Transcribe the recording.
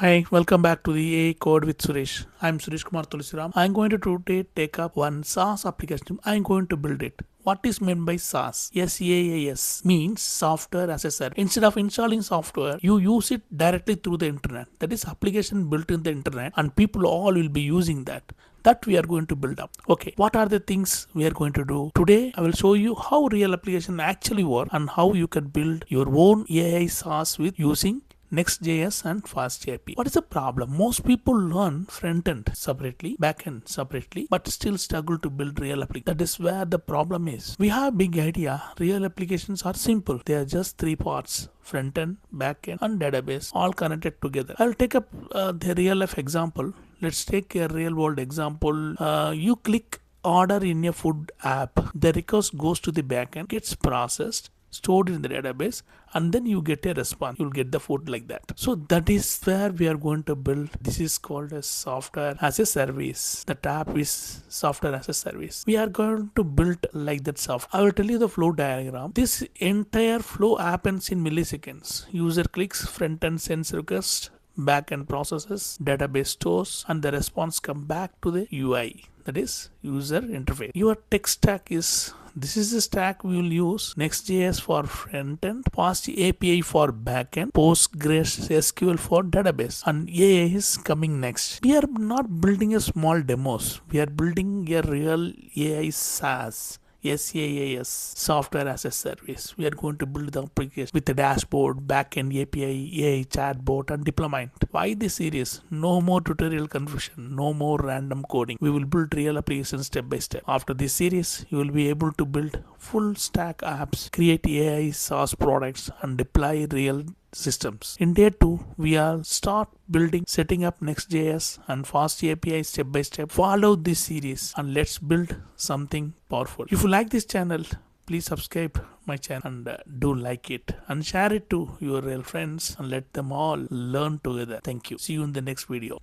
Hi, welcome back to the AI Code with Suresh. I'm Suresh Kumar Tulsiram. I'm going to today take up one SaaS application. I'm going to build it. What is meant by SaaS? SaaS means software as a service. Instead of installing software, you use it directly through the internet. That is application built in the internet and people all will be using that we are going to build up. Okay, what are the things we are going to do? Today, I will show you how real application actually work and how you can build your own AI SaaS with using Next.js and FastAPI. What is the problem? Most people learn frontend separately, backend separately, but still struggle to build real applications. That is where the problem is. We have a big idea. Real applications are simple. They are just three parts: frontend, backend, and database, all connected together. I'll take up the real life example. Let's take a real world example. You click order in a food app. The request goes to the backend, gets processed, stored in the database, and then you get a response. You'll get the food like that. So that is where we are going to build. This is called as software as a service. The tab is software as a service. We are going to build like that software. I will tell you the flow diagram. This entire flow happens in milliseconds. User clicks, front end sends request, backend processes, database stores, and the response come back to the UI. That is user interface. Your tech stack is this is the stack we will use: Next.js for frontend, FastAPI for backend, PostgreSQL for database, and AI is coming next. We are not building a small demos. We are building a real AI SaaS. SaaS, software as a service. We are going to build the application with the dashboard, backend API, AI chatbot, and deployment. Why this series? No more tutorial confusion, no more random coding. We will build real applications step by step. After this series, you will be able to build full stack apps, create AI SaaS products, and deploy real systems. In day 2, we are start building, setting up Next.js and FastAPI step by step. Follow this series and let's build something powerful. If you like this channel, please subscribe my channel and do like it and share it to your real friends and let them all learn together. Thank you. See you in the next video.